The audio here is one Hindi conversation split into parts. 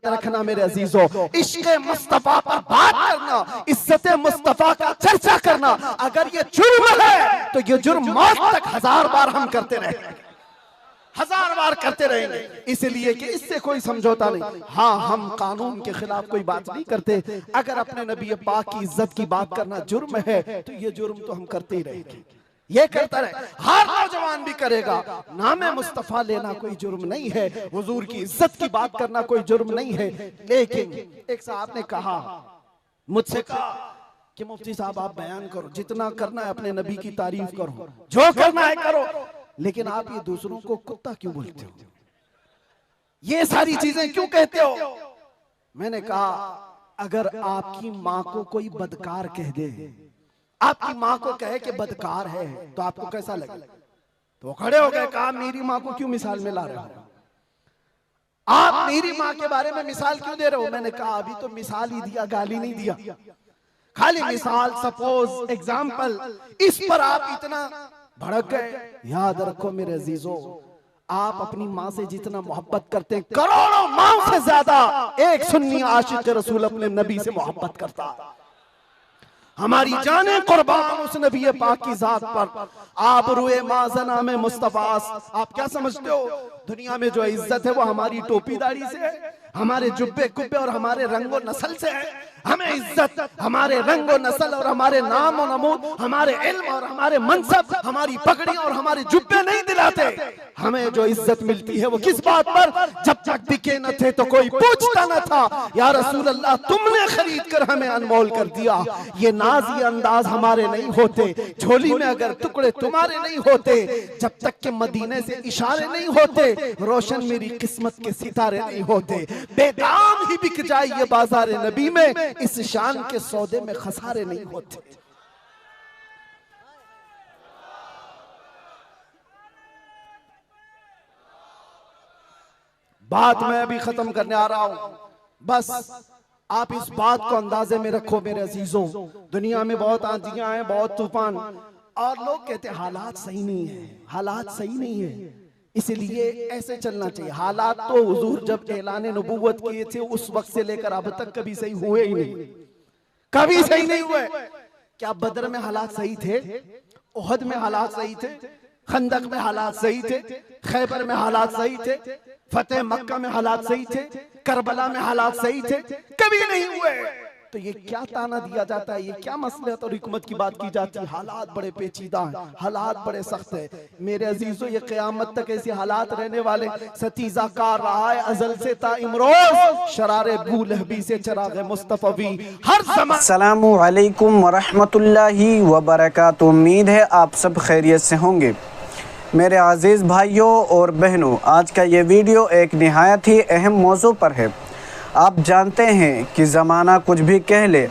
रखना मेरे अजीजों, इश्क़ मुस्तफा पर बात करना, इज्जत मुस्तफा का चर्चा करना, अगर ये जुर्म है तो ये जुर्म मौत तक 1000 बार हम करते रहेंगे, 1000 बार करते रहेंगे, इसलिए कि इससे कोई समझौता नहीं। हाँ, हम कानून के खिलाफ कोई बात नहीं करते। अगर अपने नबी पाक की इज्जत की बात करना जुर्म है तो ये जुर्म तो हम करते ही रहेंगे, ये करता रहे, हर नौजवान भी करेगा। नाम मुस्तफा लेना कोई जुर्म नहीं है, हुजूर की इज्जत की बात करना कोई जुर्म नहीं है। लेकिन एक साहब ने कहा, मुझसे कहा कि मुफ्ती साहब आप बयान करो, जितना करना है अपने नबी की तारीफ करो, जो करना है करो, लेकिन आप ये दूसरों को कुत्ता क्यों बोलते हो, ये सारी चीजें क्यों कहते हो? मैंने कहा, अगर आपकी माँ को कोई बदकार कह दे, आपकी माँ को कहे कि बदकार है, तो आपको कैसा लगे? तो खड़े हो गए, कहा मेरी माँ को क्यों मिसाल में ला रहे हो, आप मेरी माँ के बारे में मिसाल क्यों दे रहे हो? मैंने कहा अभी तो मिसाल ही दिया, गाली नहीं दिया, खाली मिसाल, सपोज, एग्जाम्पल, इस पर आप इतना भड़क गए। याद रखो मेरे अजीजों, आप अपनी माँ से जितना मोहब्बत करते हैं, करोड़ों माँ से ज्यादा एक सुन्नी आशिक रसूल अपने नबी से मोहब्बत करता। हमारी जाने कुर्बान उस नबी पाक की जात पर। आप रुए माजना में मुस्तफास, आप क्या समझते हो दुनिया में जो इज्जत है वो हमारी टोपी दाढ़ी से है, हमारे जुब्बे कुब्बे और हमारे रंगो नस्ल से है? हमें इज्जत हमारे रंगो नस्ल और हमारे नाम और नमूद, हमारे इल्म और हमारे मनसब, हमारी पगड़ी और हमारे जुब्बे नहीं दिलाते। हमें जो इज्जत मिलती है वो किस बात पर? जब तक बिके न थे तो कोई पूछता न था, या रसूल अल्लाह तुमने खरीद कर हमें अनमोल कर दिया। ये नाज ये अंदाज हमारे नहीं होते, झोली में अगर टुकड़े तुम्हारे नहीं होते, जब तक के मदीने से इशारे नहीं होते, रोशन मेरी किस्मत के सितारे नहीं होते। बेदाम ही बिक जाए ये बाजार नबी में, इस शान के सौदे में खसारे नहीं होते। बात मैं अभी खत्म करने आ रहा हूं, बस आप इस बात को अंदाजे में रखो मेरे अजीजों। दुनिया में बहुत आंधियां हैं, बहुत तूफान, और लोग कहते हैं हालात सही नहीं है, हालात सही नहीं है, इसलिए ऐसे चलना चाहिए। हालात तो हुजूर जब ऐलान नबूवत किए थे उस वक्त से लेकर अब तक कभी सही हुए ही नहीं, कभी सही नहीं हुए। क्या बदर में हालात सही थे? उहद में हालात सही थे? खंदक में हालात सही थे? खैबर में हालात सही थे? फतेह मक्का में हालात सही थे? करबला में हालात सही थे? कभी नहीं हुए। तो ये क्या ताना दिया जाता है, ये क्या मसलहत और हिकमत की बात की जाती है? हालात बड़े पेचीदा हैं, हालात बड़े सख्त है मेरे अजीजों। ये क़यामत तक ऐसे हालात रहने वाले। सतीजा कार रहा है अजल से ता इमरोज, शरारे बू लहबी से चराग मुस्तफवी हर ज़माने। अस्सलामु अलैकुम व रहमतुल्लाहि व बरकातुहू। उम्मीद है आप सब खैरियत से होंगे। मेरे अजीज़ भाइयों और बहनों, आज का ये वीडियो एक निहायत ही अहम मौजू पर है। आप जानते हैं कि ज़माना कुछ भी कह ले,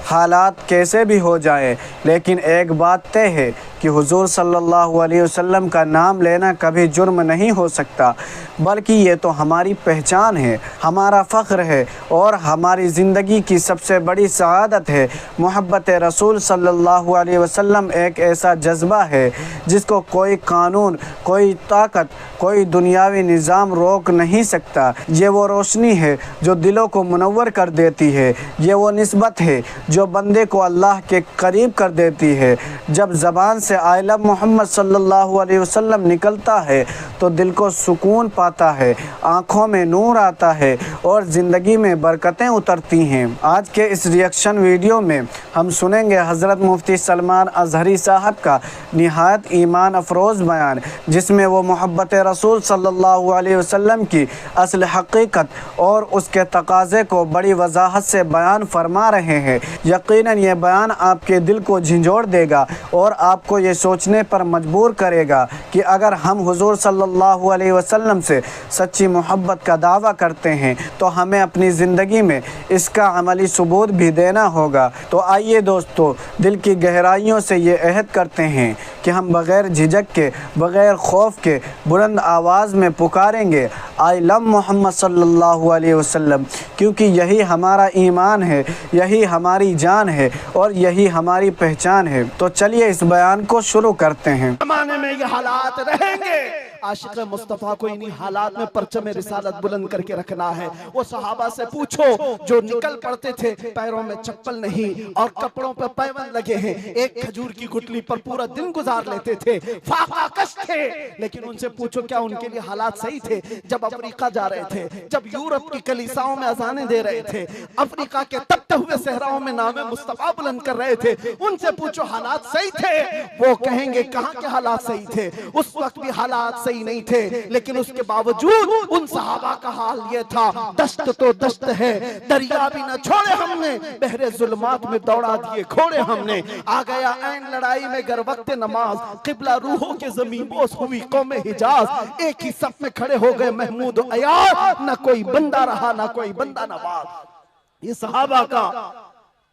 हालात कैसे भी हो जाए, लेकिन एक बात तय है कि हुजूर सल्लल्लाहु अलैहि वसल्लम का नाम लेना कभी जुर्म नहीं हो सकता, बल्कि ये तो हमारी पहचान है, हमारा फ़ख्र है और हमारी ज़िंदगी की सबसे बड़ी सआदत है। मोहब्बत रसूल सल्लल्लाहु अलैहि वसल्लम एक ऐसा जज्बा है जिसको कोई कानून, कोई ताकत, कोई दुनियावी निज़ाम रोक नहीं सकता। ये वो रोशनी है जो दिलों को मुनव्वर कर देती है, ये वो निस्बत है जो बंदे को अल्लाह के करीब कर देती है। जब ज़बान से आई लव मोहम्मद सल्लल्लाहु अलैहि वसल्लम निकलता है तो दिल को सुकून पाता है, आँखों में नूर आता है और ज़िंदगी में बरकतें उतरती हैं। आज के इस रिएक्शन वीडियो में हम सुनेंगे हज़रत मुफ्ती सलमान अज़हरी साहब का निहायत ईमान अफरोज़ बयान, जिसमें वो मोहब्बत रसूल सल्लल्लाहु अलैहि वसल्लम की असल हकीकत और उसके तकाज़े को बड़ी वजाहत से बयान फरमा रहे हैं। यकीनन ये बयान आपके दिल को झंझोड़ देगा और आपको ये सोचने पर मजबूर करेगा कि अगर हम हुजूर सल्लल्लाहु अलैहि वसल्लम से सच्ची मोहब्बत का दावा करते हैं तो हमें अपनी ज़िंदगी में इसका अमली सबूत भी देना होगा। तो आइए दोस्तों, दिल की गहराइयों से ये अहद करते हैं कि हम बग़ैर झिझक के, बग़ैर खौफ के बुलंद आवाज़ में पुकारेंगे आई लव मोहम्मद सल्लल्लाहु अलैहि वसल्लम, क्योंकि यही हमारा ईमान है, यही हमारी जान है और यही हमारी पहचान है। तो चलिए इस बयान को शुरू करते हैं। ज़माने में ये हालात रहेंगे, आशिक मुस्तफा को इन्हीं हालात में परचम रिसालत बुलंद करके रखना है। वो सहाबा से पूछो जो निकल पड़ते थे, पैरों में चप्पल नहीं और कपड़ों पर पैबंद लगे हैं, एक खजूर की गुठली पर पूरा दिन गुजार लेते थे, फाकाकश थे, लेकिन उनसे पूछो क्या उनके लिए हालात सही थे? जब अफ्रीका जा रहे थे, जब यूरोप की कलीसाओं में अजानें दे रहे थे, अफ्रीका के तपते हुए सहराओं में नामे मुस्तफा बुलंद कर रहे थे, उनसे पूछो हालात सही थे? वो कहेंगे कहां के हालात सही थे, उस वक्त भी हालात सही नहीं थे, लेकिन उसके बावजूद उन सहाबा का हाल ये था, दश्त तो दश्त है, दरिया भी न छोड़े हमने, बहरे जुल्मात में दौड़ा दिए घोड़े हमने, आ गया ऐन लड़ाई में गर वक्त नमाज, किबला रूहों के ज़मीन बोस हुई कौमे हिजाज, एक ही सफ में खड़े हो गए महमूद अयाज, न कोई बंदा रहा न कोई बंदा नवाज। ये सहाबा का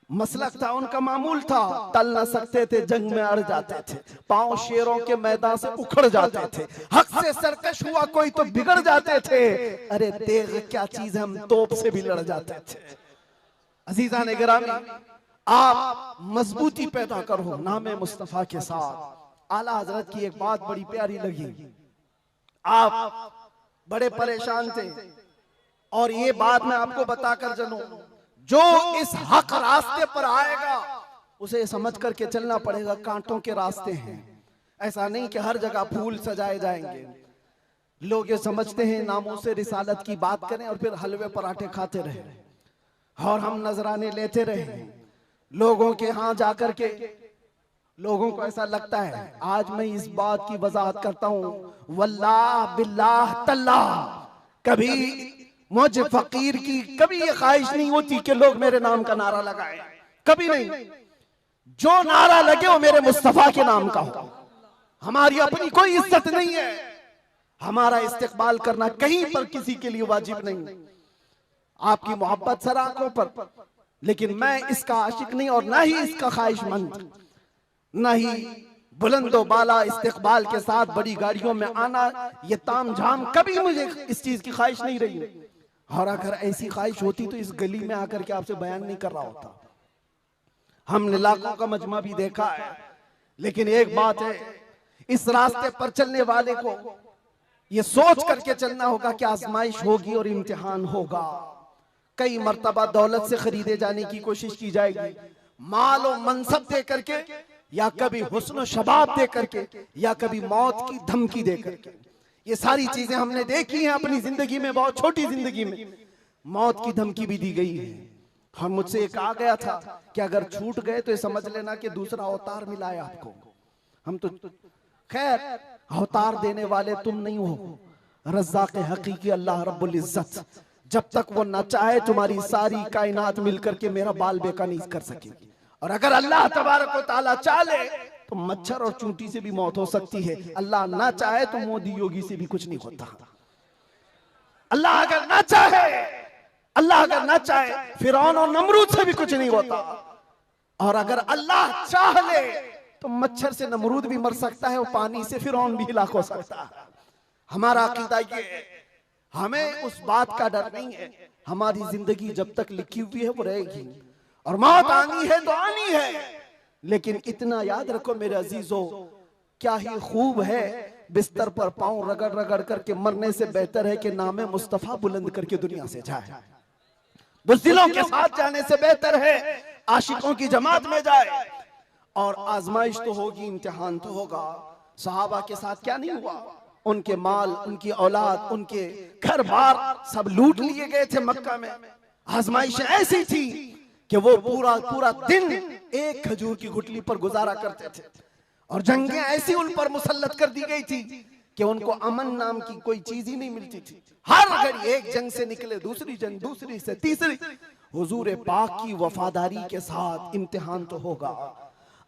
मसलक था, उनका मामूल था, टल न सकते थे, जंग में अड़ जाते थे, पांव शेरों के मैदान से उखड़ जाते थे, हक से सरकश हुआ कोई तो बिगड़ जाते थे, अरे तेग क्या चीज है, हम तोप से भी लड़ जाते थे। अजीजा ने गिरामी, आप मजबूती पैदा करो नामे मुस्तफा के साथ। आला हजरत की एक बात बड़ी प्यारी लगी, आप बड़े परेशान थे और ये बात मैं आपको बताकर चलूं, जो इस हक रास्ते पर आएगा उसे समझ करके चलना पड़ेगा, कांटों के रास्ते हैं। ऐसा नहीं कि हर जगह फूल सजाए जाएंगे। लोग ये समझते हैं नामों से रिसालत की बात करें और फिर हलवे पराठे खाते रहे और हम नजराने लेते रहे लोगों के यहाँ जाकर के। लोगों को ऐसा लगता है, आज मैं इस बात की वजाहत करता हूं, वल्लाह बिल्लाह तल्लाह, कभी मुझे फकीर की कभी ये ख्वाहिश नहीं होती कि लोग मेरे नाम का नारा लगाएं, कभी नहीं। जो नारा लगे वो मेरे मुस्तफा के नाम का हो। हमारी अपनी कोई इज्जत नहीं है, हमारा इस्तेकबाल करना कहीं पर किसी के लिए वाजिब नहीं। आपकी मोहब्बत सर आंखों पर, लेकिन मैं इसका आशिक नहीं और ना ही इसका ख्वाहिशमंद, ना ही बुलंदो बाला इस्तेकबाल के साथ बड़ी गाड़ियों में आना, ये ताम झाम कभी मुझे इस चीज की ख्वाहिश नहीं रही। और अगर ऐसी ख्वाहिश होती तो इस गली में आकर के आपसे बयान नहीं कर रहा होता। हमने लाखों का मजमा भी देखा है, लेकिन एक बात है, इस रास्ते पर चलने वाले को ये सोच करके चलना होगा कि आजमाइश होगी और इम्तिहान होगा। कई मर्तबा दौलत से खरीदे जाने की कोशिश की जाएगी, माल और मनसब दे करके, या कभी हुस्न शबाब दे करके, या कभी मौत की धमकी दे करके। ये सारी चीजें हमने देखी हैं अपनी जिंदगी में, बहुत छोटी जिंदगी में मौत की धमकी भी दी गई है। और मुझसे एक आ गया था कि अगर छूट गए तो ये समझ लेना कि दूसरा अवतार मिला है आपको। हम तो खैर अवतार देने वाले तुम नहीं हो, रज़्ज़ाक़ हकीकी अल्लाह रब्बुल इज्जत, जब तक वो न चाहे तुम्हारी सारी कायनात मिलकर के मेरा बाल बेका नहीं कर सकेगी। और अगर अल्लाह तबारक व तआला चाहे तो मच्छर और चूंटी से भी मौत हो सकती है, अल्लाह ना चाहे तो मोदी योगी से भी कुछ नहीं होता। अल्लाह अगर ना चाहे, अल्लाह अगर ना चाहे फिरौन और नमरूद से भी कुछ नहीं होता। और अगर अल्लाह चाह ले तो मच्छर से नमरूद भी मर सकता है और पानी से फिरौन भी हिलाक हो सकता है। हमारा अकीदा ये है, हमें उस बात का डर नहीं है, हमारी जिंदगी जब तक लिखी हुई है वो रहेगी और मौत आनी है तो आनी है। लेकिन इतना याद रखो मेरे अजीजों, क्या ही खूब है बिस्तर पर पांव रगड़ रगड़ करके मरने से बेहतर है कि नामे मुस्तफा बुलंद करके दुनिया से जाए। बुज़दिलों के साथ जाने से बेहतर है आशिकों की जमात में जाए। और आजमाइश तो होगी, इम्तिहान तो होगा। सहाबा के साथ क्या नहीं हुआ, उनके माल, उनकी औलाद, उनके घर बार सब लूट लिए गए थे मक्का में। आजमाइश ऐसी थी कि वो पूरा पूरा दिन एक खजूर की गुठली पर गुजारा करते थे और जंगें ऐसी उन पर मुसल्लत कर दी गई थी कि उनको अमन नाम की कोई चीज ही नहीं मिलती थी। हर घड़ी एक जंग से निकले दूसरी जंग, दूसरी से तीसरी। हुजूर पाक की वफादारी के साथ इम्तिहान तो होगा।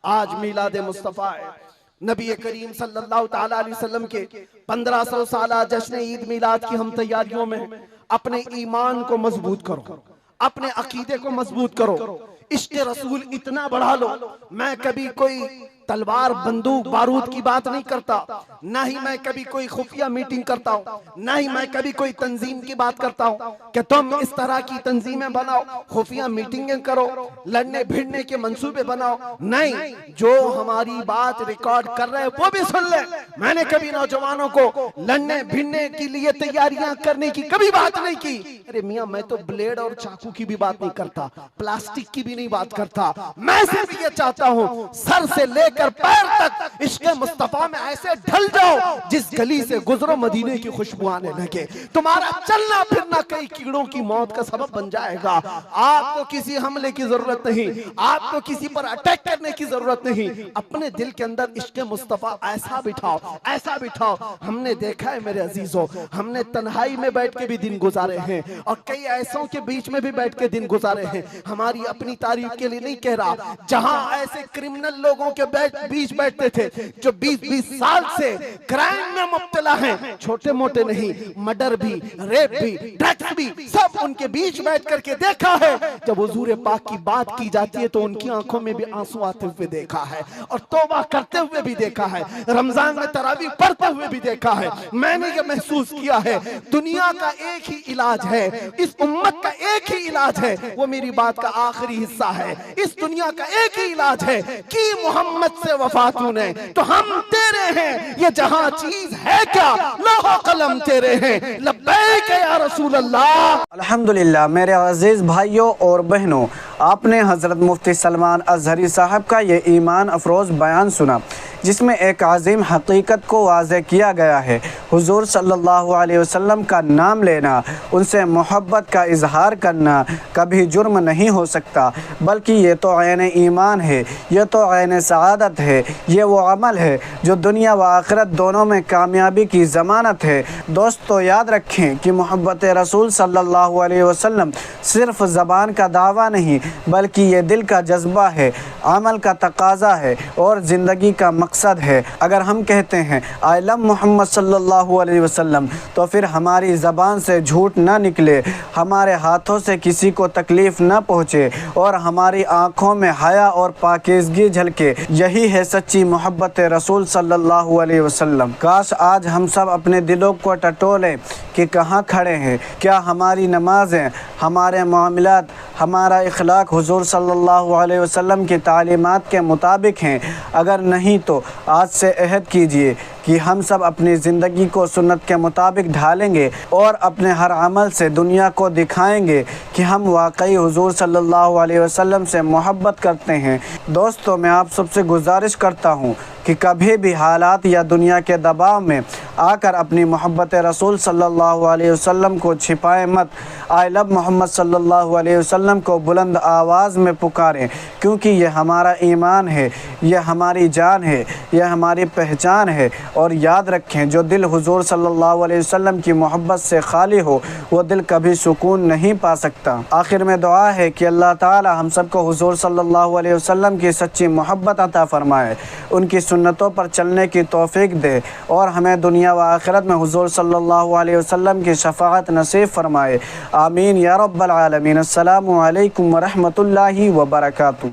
आज मिलाद मुस्तफा है, नबी करीम सल्लल्लाहु ताला अलैहि वसल्लम के 1500 साला जश्न ईद मिलाद की हम तैयारियों में अपने ईमान को मजबूत करो, अपने अकीदे को मजबूत करो, इश्क़ रसूल इतना बढ़ा लो। मैं कभी कोई तलवार बंदूक बारूद की बात नहीं करता, ना ही मैं कभी कोई खुफिया मीटिंग करता हूँ, ना ही मैं कभी कोई तंजीम की बात करता हूँ कि तुम इस तरह की तंजीमें बनाओ, खुफिया मीटिंगें करो, लड़ने भिड़ने के मंसूबे बनाओ। नहीं, जो हमारी बात रिकॉर्ड कर रहे हैं वो भी सुन ले। मैंने कभी नौजवानों को लड़ने भिड़ने के लिए तैयारियां करने की कभी बात नहीं की। अरे मियां, मैं तो ब्लेड और चाकू की भी बात नहीं करता, प्लास्टिक की भी नहीं बात करता। मैं सिर्फ ये चाहता हूं सर से लेकर पैर तक इश्क़ मुस्तफा में ऐसे ढल जाओ जिस गली से गुजरो मदीने की खुशबू आने लगे। तुम्हारा चलना फिरना कई कीड़ों की मौत का सबब बन जाएगा। आपको किसी हमले की जरूरत नहीं, आपको किसी पर अटैक करने की जरूरत नहीं। अपने दिल के अंदर इश्क़ मुस्तफा ऐसा बिठाओ, ऐसा बिठाओ। हमने देखा है मेरे अजीजों, हमने तन्हाई में बैठ के भी दिन गुजारे हैं और कई ऐसों के बीच में भी बैठ के दिन गुजारे हैं। हमारी अपनी तारीफ के लिए नहीं कह रहा, जहां ऐसे क्रिमिनल लोगों के बीच बैठते थे जो 20-20 साल से क्राइम में मुब्तला हैं, छोटे मोटे नहीं, मर्डर भी, रेप भी, ड्रग्स भी, सब उनके बीच बैठ करके देखा है। जब हुजूर पाक की बात की जाती है तो उनकी आंखों में भी आंसू आते हुए देखा है और तौबा करते हुए भी देखा है, रमजान में तरावी पढ़ते हुए भी देखा है। मैंने ये महसूस किया है दुनिया का एक ही इलाज है, इस उम्मत का एक ही इलाज है, वो मेरी बात का आखिरी हिस्सा है। इस दुनिया का एक ही इलाज है कि मोहम्मद से वफा तूने तो हम तेरे हैं, ये जहां चीज है क्या लौह कलम तेरे हैं, लब्बैक या रसूल अल्लाह। अल्हम्दुलिल्लाह मेरे अजीज़ भाइयों और बहनों, आपने हज़रत मुफ्ती सलमान अज़हरी साहब का ये ईमान अफरोज़ बयान सुना जिसमें एक अज़ीम हकीकत को वाज़े किया गया है। हुज़ूर सल्लल्लाहु अलैहि वसल्लम का नाम लेना, उनसे मोहब्बत का इजहार करना कभी जुर्म नहीं हो सकता, बल्कि ये तो ऐन ईमान है, ये तो ऐन सआदत है, ये वो अमल है जो दुनिया व आखिरत दोनों में कामयाबी की ज़मानत है। दोस्तों याद रखें कि मोहब्बत रसूल सल्लल्लाहु अलैहि वसल्लम सिर्फ़ ज़बान का दावा नहीं बल्कि ये दिल का जज्बा है, अमल का तकाज़ा है और ज़िंदगी का मकसद है। अगर हम कहते हैं आई लव मोहम्मद सल्लल्लाहु अलैहि वसल्लम तो फिर हमारी ज़बान से झूठ ना निकले, हमारे हाथों से किसी को तकलीफ़ ना पहुँचे और हमारी आँखों में हया और पाकीज़गी झलके। यही है सच्ची मोहब्बत रसूल सल्लल्लाहु अलैहि वसल्लम। काश आज हम सब अपने दिलों को टटोलें कि कहाँ खड़े हैं, क्या हमारी नमाज़ें, हमारे मामलात, हमारा इखलाक हुज़ूर सल्लल्लाहु अलैहि वसल्लम की तालीमात के मुताबिक हैं। अगर नहीं तो आज से अहद कीजिए कि हम सब अपनी ज़िंदगी को सुन्नत के मुताबिक ढालेंगे और अपने हर अमल से दुनिया को दिखाएंगे कि हम वाकई हुज़ूर सल्लल्लाहु अलैहि वसल्लम से मोहब्बत करते हैं। दोस्तों मैं आप सबसे गुजारिश करता हूँ कि कभी भी हालात या दुनिया के दबाव में आकर अपनी मोहब्बत रसूल सल्लल्लाहु अलैहि वसल्लम को छिपाएं मत। आई लव मोहम्मद सल्लल्लाहु अलैहि वसल्लम को बुलंद आवाज़ में पुकारें, क्योंकि ये हमारा ईमान है, ये हमारी जान है, यह हमारी पहचान है। और याद रखें जो दिल हुज़ूर सल्लल्लाहु अलैहि वसल्लम की मोहब्बत से खाली हो वो दिल कभी सुकून नहीं पा सकता। आखिर में दुआ है कि अल्लाह ताला हम सबको हुज़ूर सल्लल्लाहु अलैहि वसल्लम की सच्ची मोहब्बत अता फ़रमाए, उनकी सुन्नतों पर चलने की तौफ़ीक दे और हमें दुनिया व आखिरत में हुज़ूर सल्लल्लाहु अलैहि वसल्लम की शफ़ाअत नसीब फ़रमाए। आमीन या रब्बल आलमीन। अस्सलामु अलैकुम व रहमतुल्लाहि व बरकातुहू।